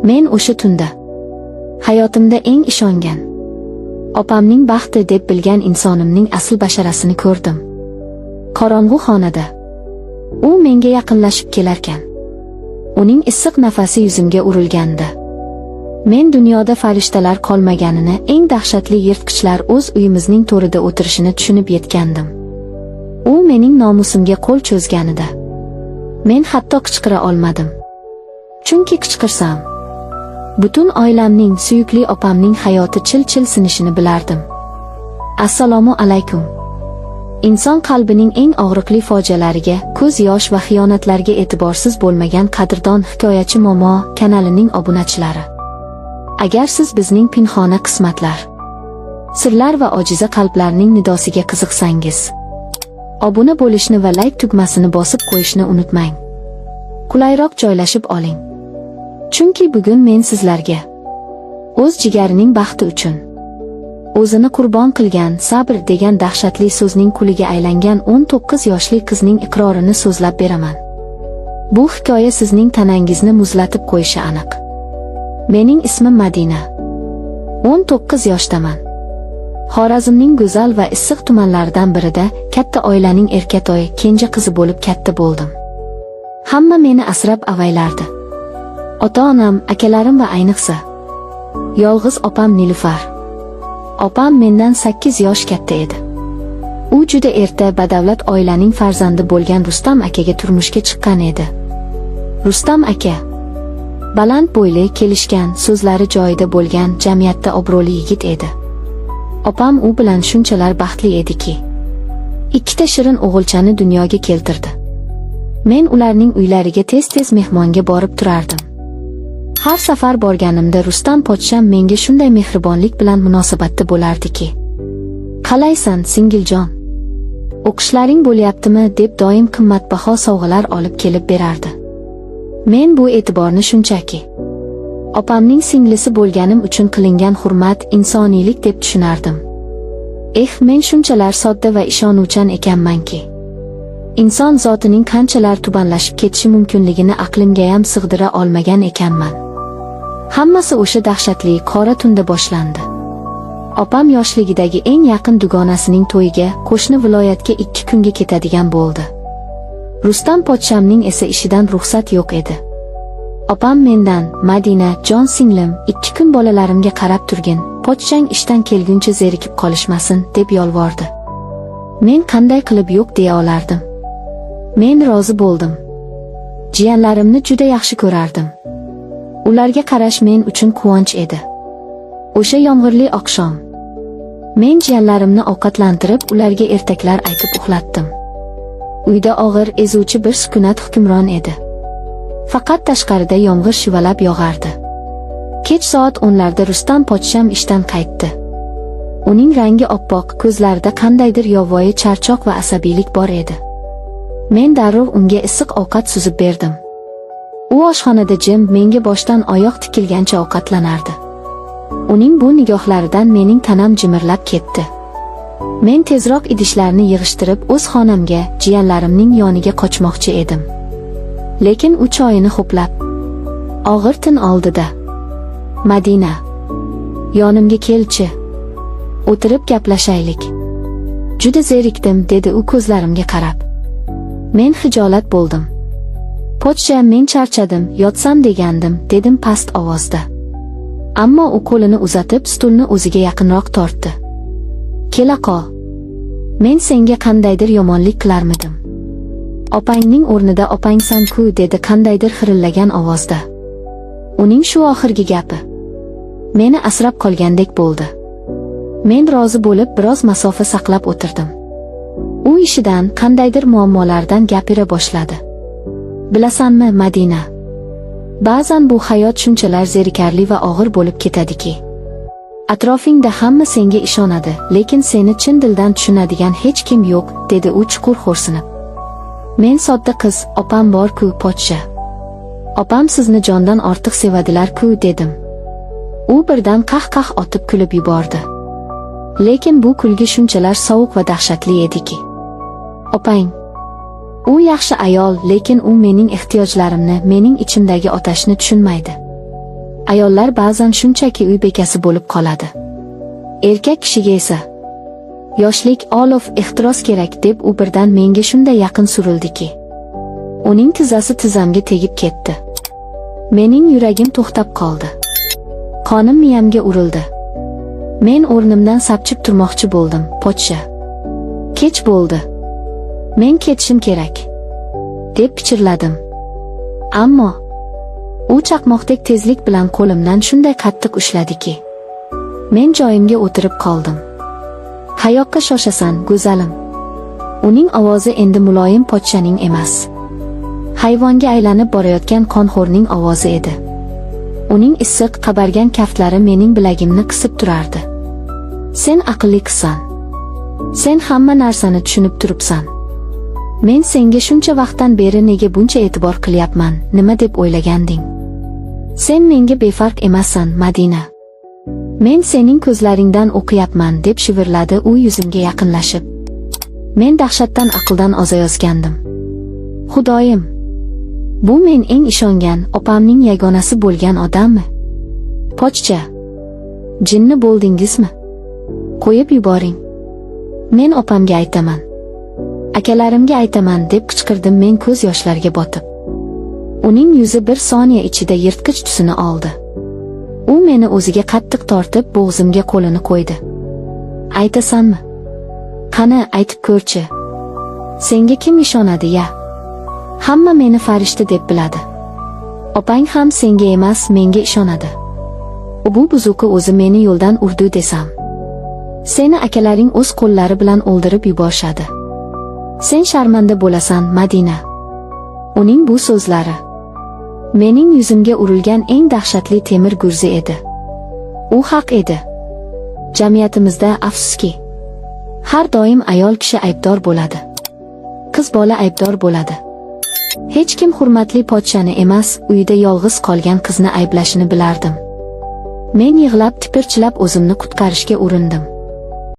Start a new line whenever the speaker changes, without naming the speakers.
Men o'sha tunda hayotimda eng ishongan, opamning baxti deb bilgan insonimning asl basharasini ko'rdim. Qorong'u xonada u menga yaqinlashib kelarkan, uning issiq nafasi yuzimga urilganda, men dunyoda farishtalar qolmaganini, eng dahshatli yirtqichlar o'z uyimizning to'rida o'tirishini tushunib yetgandim. U mening nomusimga qo'l cho'zganida men hatto qichqira olmadim. Chunki qichqirsam, butun oilamning, suyukli opamning hayoti chil-chil sinishini bilardim. Assalomu alaykum. Inson qalbining eng og'riqli fojialariga, ko'z yosh va xiyonatlarga e'tiborsiz bo'lmagan qadrdon hikoyachi Momo kanalining obunachilari. Agar siz bizning pinhona qismatlar, sirlar va ojiza qalblarning nidosiga qiziqsangiz, obuna bo'lishni va like tugmasini bosib qo'yishni unutmang. Qulayroq joylashib oling. Chunki bugun men sizlarga o'z jigarining baxti uchun o'zini qurbon qilgan, sabr degan dahshatli so'zning kuliga aylangan 19 yoshli qizning iqrorini so'zlab beraman. Bu hikoya sizning tanangizni muzlatib qo'yishi aniq. Mening ismim Madina. 19 yoshdaman. Xorazmning go'zal va issiq tumanlaridan birida katta oilaning erkatoyi, kenja qizi bo'lib katta bo'ldim. Hamma meni asrab-avaylardi. Ota-onam, akalarim va ayniqsa yolg'iz opam Nilufar. Opam mendan 8 yosh katta edi. U juda erta badavlat oilaning farzandi bo'lgan Rustam akaga turmushga chiqqan edi. Rustam aka baland bo'yli, kelishgan, so'zlari joyida bo'lgan, jamiyatda obro'li yigit edi. Opam u bilan shunchalar baxtli ediki, 2 shirin o'g'ilchani dunyoga keltirdi. Men ularning uylariga tez-tez mehmonga borib turardim. Har safar borganimda Rustam pochcham menga shunday mehribonlik bilan munosabatda bo'lardiki, "Qalaysan, singiljon? O'qishlaring bo'lyaptimi?" deb doim qimmatbaho sovg'alar olib kelib berardi. Men bu e'tiborni shunchaki opamning singlisi bo'lganim uchun qilingan hurmat, insoniylik deb tushunardim. Men shunchalar sodda va ishonuvchan ekanmanki, inson zotining qanchalar tubanlashib ketishi mumkinligini aqlimgayam sig'dira olmagan ekanman. Hammasi o'sha dahshatli qora tunda boshlandi. Opam yoshligidagi eng yaqin dugonasining to'yiga qo'shni viloyatga 2 kunga ketadigan bo'ldi. Rustam pochchamning esa ishidan ruxsat yo'q edi. Opam mendan, "Madina, jon singlim, 2 kun bolalarimga qarab turgin, pochchang ishdan kelguncha zerikib qolishmasin", deb yolvordi. Men qanday qilib yo'q deya olardim? Men rozi bo'ldim. Jiyanlarimni juda yaxshi ko'rardim. Ularga qarash men uchun quvonch edi. O'sha yomg'irli oqshom men jiyanlarimni ovqatlantirib, ularga ertaklar aytib uxlatdim. Uyda og'ir, ezuvchi bir sukunat hukmron edi. Faqat tashqarida yomg'ir shivalab yog'ardi. Kech soat 10larda Rustam pochcham ishdan qaytdi. Uning rangi oppoq, ko'zlarida qandaydir yovvoyi charchoq va asabiylik bor edi. Men darrov unga issiq ovqat suzib berdim. U oshxonada jim, menga boshdan oyoq tikilgancha ovqatlanardi. Uning bu nigohlaridan mening tanam jimirlab ketdi. Men tezroq idishlarni yig'ishtirib o'z xonamga, jiyanlarimning yoniga qochmoqchi edim. Lekin u choyini ho'plab og'ir tin oldida, "Madina, yonimga kelchi. O'tirib gaplashaylik. Juda zerikdim", dedi u ko'zlarimga qarab. Men xijolat bo'ldim. "Pochcha, men charchadim, yotsam degandim", dedim past ovozda. Ammo u qo'lini uzatib stulni o'ziga yaqinroq tortdi. "Kela qol. Men senga qandaydir yomonlik qilarmidim? Opangning o'rnida opangsan-ku", dedi qandaydir xirillagan ovozda. Uning shu oxirgi gapi meni asrab qolgandek bo'ldi. Men rozi bo'lib biroz masofa saqlab o'tirdim. U ishidan, qandaydir muammolardan gapira boshladi. "Bilasanmi, Madina, ba'zan bu hayot shunchalar zerikarli va og'ir bo'lib ketadiki, atrofingda hamma senga ishonadi, lekin seni chin dildan tushunadigan hech kim yo'q", dedi u chuqur xo'rsinib. "Men sodda qiz, opam bor-ku, pochcha. Opam sizni jondan ortiq sevadilar-ku", dedim. U birdan qah-qah otib kulib yubordi. Lekin bu kulgi shunchalar sovuq va dahshatli ediki. "Opang, u yaxshi ayol, lekin u mening ehtiyojlarimni, mening ichimdagi otashni tushunmaydi. Ayollar ba'zan shunchaki uy bekasi bo'lib qoladi. Erkak kishiga esa yoshlik, olof, ehtiros kerak deb u birdan menga shunday yaqin surildiki, uning tizzasi tizzamga tegib ketdi. Mening yuragim to'xtab qoldi. Qonim miyamga urildi. Men o'rnimdan sapchib turmoqchi bo'ldim. Pochcha, kech bo'ldi. Men ketishim kerak, deb pichirladim. Ammo u chaqmoqdek tezlik bilan qo'limdan shunday qattiq ushladiki, men joyimga o'tirib qoldim. Qayoqqa shoshasan, go'zalim? Uning ovozi endi muloyim pochchaning emas, hayvonga aylanib borayotgan qonxo'rning ovozi edi. Uning issiq, qabargan kaftlari mening bilagimni qisib turardi. Sen aqlli qizsan. Sen hamma narsani tushunib turibsan. Men senga shuncha vaqtdan beri nega buncha e'tibor qilyapman, nima deb o'ylaganding? Sen menga befarq emassan, Madina. Men sening ko'zlaringdan o'qiyapman, deb shivirladi u yuzimga yaqinlashib. Men dahshatdan aqldan ozayozgandim. Xudoyim, bu men eng ishongan opamning yagonasi bo'lgan odammi? Pochcha, jinni bo'ldingizmi? Qo'yib yuboring. Men opamga aytaman, akalarimga aytaman, deb qichqirdim men ko'z yoshlarga botib. Uning yuzi bir soniya ichida yirtqich tusini oldi. U meni o'ziga qattiq tortib bo'g'zimga qo'lini qo'ydi. Aytasanmi? Qani, aytib ko'rchi. Senga kim ishonadi ya? Hamma meni farishta deb biladi. Opang ham senga emas, menga ishonadi. Bu buzuqi o'zi meni yo'ldan urdi desam, seni akalaring o'z qo'llari bilan o'ldirib yuborishadi. Sen sharmanda bo'lasan, Madina. Uning bu so'zlari mening yuzimga urilgan eng dahshatli temir gurzi edi. U haq edi. Jamiyatimizda afsuski, har doim ayol kishi aybdor bo'ladi. Qiz bola aybdor bo'ladi. Hech kim hurmatli pochchani emas, uyda yolg'iz qolgan qizni ayblashini bilardim. Men yig'lab, tipirchilab o'zimni qutqarishga urindim.